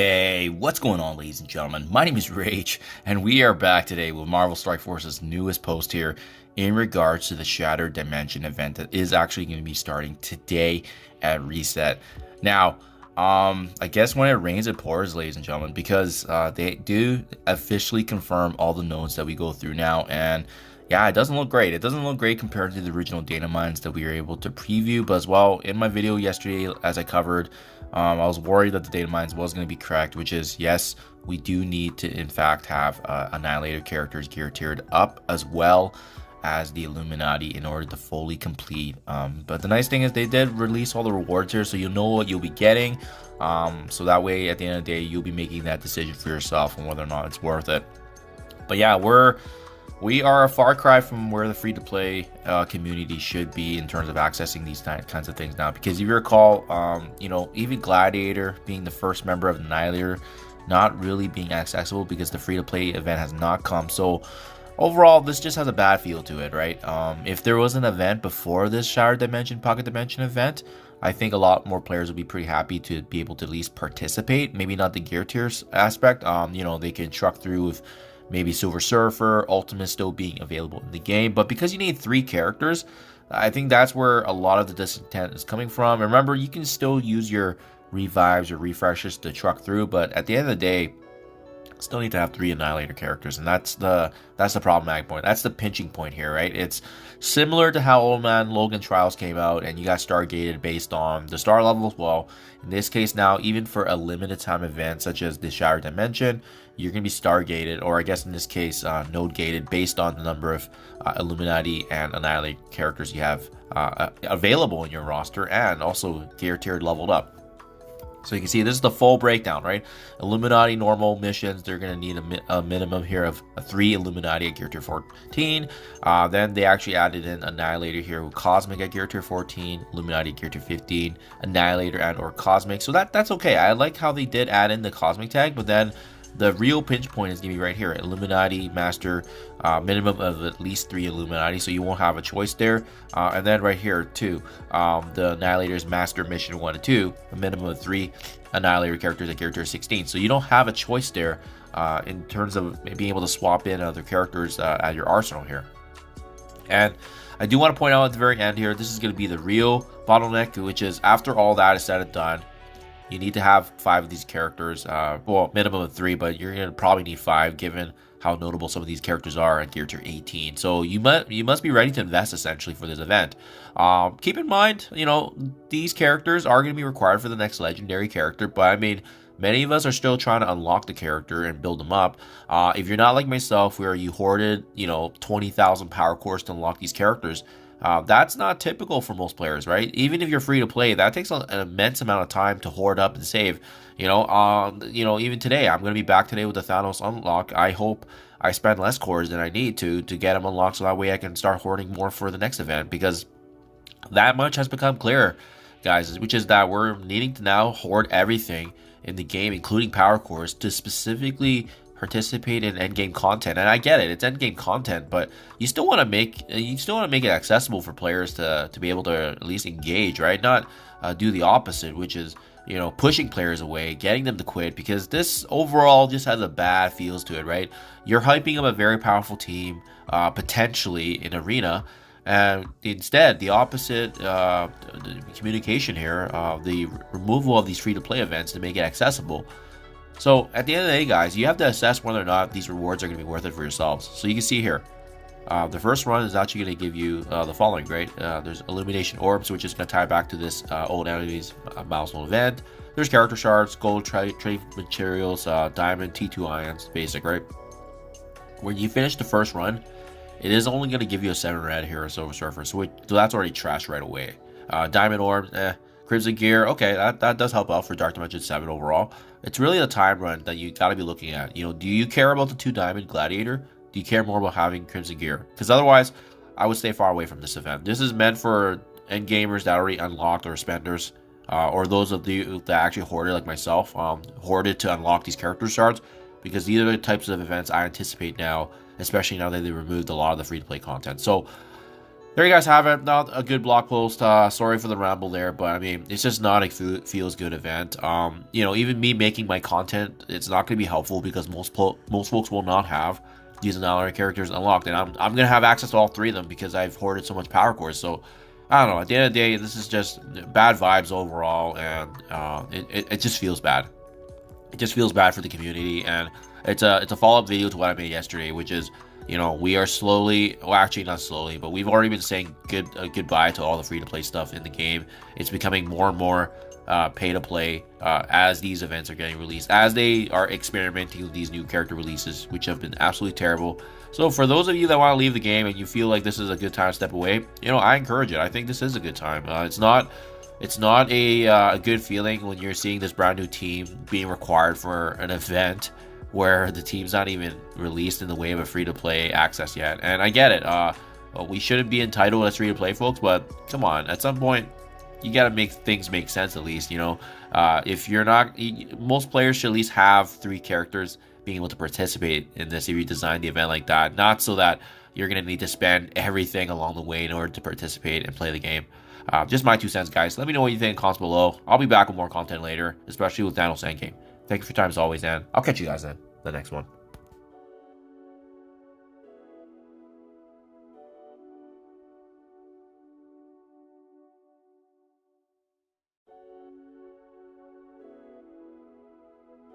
Hey, what's going on, ladies and gentlemen? My name is Rayge, and we are back today with Marvel Strike Force's newest post here in regards to the Shattered Dimension event that is actually going to be starting today at Reset. Now, I guess when it rains, it pours, ladies and gentlemen, because they do officially confirm all the nodes that we go through now, and yeah, it doesn't look great. It doesn't look great compared to the original data mines that we were able to preview, but as well, in my video yesterday, as I covered, I was worried that the data mines was going to be correct, which is, yes, we do need to, in fact, have Annihilator characters gear tiered up as well as the Illuminati in order to fully complete. But the nice thing is they did release all the rewards here, so you'll know what you'll be getting. So that way, at the end of the day, you'll be making that decision for yourself on whether or not it's worth it. But yeah, we are a far cry from where the free-to-play community should be in terms of accessing these kinds of things now. Because if you recall, you know, even Gladiator being the first member of Annihilator not really being accessible because the free-to-play event has not come. So overall, this just has a bad feel to it, right? If there was an event before this Shattered Dimension, Pocket Dimension event, I think a lot more players would be pretty happy to be able to at least participate. Maybe not the gear tiers aspect. You know, they can truck through with maybe Silver Surfer, Ultimate still being available in the game. But because you need 3 characters, I think that's where a lot of the discontent is coming from. Remember, you can still use your revives or refreshes to truck through, but at the end of the day, still need to have 3 Annihilator characters, and that's the problematic point. That's the pinching point here, right? It's similar to how Old Man Logan Trials came out and you got Stargated based on the star levels. Well, in this case now, even for a limited time event such as the Shattered Dimension, you're going to be Stargated, or I guess in this case node gated, based on the number of Illuminati and Annihilator characters you have available in your roster, and also gear tiered leveled up. So you can see this is the full breakdown, right? Illuminati normal missions, they're going to need a minimum here of 3 Illuminati at gear tier 14. Then they actually added in Annihilator here with Cosmic at gear tier 14, Illuminati at gear tier 15, Annihilator and or Cosmic. So that's okay. I like how they did add in the Cosmic tag, but then the real pinch point is going to be right here. Illuminati Master, minimum of at least 3 Illuminati, so you won't have a choice there. And then right here too, the Annihilator's Master Mission 1 and 2, a minimum of 3 Annihilator characters at character 16. So you don't have a choice there in terms of being able to swap in other characters at your arsenal here. And I do want to point out at the very end here, this is going to be the real bottleneck, which is after all that is said and done, you need to have 5 of these characters, well, minimum of 3, but you're going to probably need 5 given how notable some of these characters are at gear tier 18. So you must be ready to invest essentially for this event. Keep in mind, you know, these characters are going to be required for the next legendary character, but I mean, many of us are still trying to unlock the character and build them up. If you're not like myself, where you hoarded, you know, 20,000 power cores to unlock these characters, that's not typical for most players, right? Even if you're free to play, that takes an immense amount of time to hoard up and save. You know, even today, I'm going to be back today with the Thanos unlock. I hope I spend less cores than I need to get them unlocked, so that way I can start hoarding more for the next event, because that much has become clear, guys, which is that we're needing to now hoard everything in the game, including power cores, to specifically participate in endgame content. And I get it, it's endgame content, but you still want to make it accessible for players to be able to at least engage, right? Not do the opposite, which is, you know, pushing players away, getting them to quit, because this overall just has a bad feels to it, right? You're hyping up a very powerful team, potentially in arena, and instead the opposite the communication here, the removal of these free-to-play events to make it accessible. So at the end of the day, guys, you have to assess whether or not these rewards are going to be worth it for yourselves. So you can see here, the first run is actually going to give you the following, right? There's Illumination Orbs, which is going to tie back to this Old Enemies milestone event. There's Character Shards, Gold Trade Materials, Diamond, T2 Ions, basic, right? When you finish the first run, it is only going to give you a 7 red here, Silver Surfer, so that's already trashed right away. Diamond Orbs, Crimson Gear, okay, that does help out for Dark Dimension 7 overall. It's really the time run that you got to be looking at. You know, do you care about the 2 Diamond Gladiator? Do you care more about having Crimson Gear? Because otherwise, I would stay far away from this event. This is meant for end gamers that already unlocked, or spenders, or those of you that actually hoarded, like myself, hoarded to unlock these character shards, because these are the types of events I anticipate now, especially now that they removed a lot of the free-to-play content. So there you guys have it. Not a good blog post. Sorry for the ramble there, but I mean, it's just not a feels good event. You know, even me making my content, it's not going to be helpful because most folks will not have these Annihilatory characters unlocked, and I'm going to have access to all 3 of them because I've hoarded so much power cores. So I don't know. At the end of the day, this is just bad vibes overall, and it just feels bad. It just feels bad for the community, and it's a follow-up video to what I made yesterday, which is, you know, we are slowly, well, actually not slowly, but we've already been saying goodbye to all the free-to-play stuff in the game. It's becoming more and more pay-to-play as these events are getting released, as they are experimenting with these new character releases, which have been absolutely terrible. So for those of you that want to leave the game and you feel like this is a good time to step away, you know, I encourage it. I think this is a good time. It's not a good feeling when you're seeing this brand new team being required for an event where the team's not even released in the way of a free-to-play access yet. And I get it. We shouldn't be entitled as free-to-play folks, but come on, at some point, you got to make things make sense at least, you know. If you're not, most players should at least have 3 characters being able to participate in this if you design the event like that, not so that you're going to need to spend everything along the way in order to participate and play the game. Just my 2 cents, guys. Let me know what you think in the comments below. I'll be back with more content later, especially with Thanos Endgame. Thank you for your time as always, and I'll catch you guys in the next one.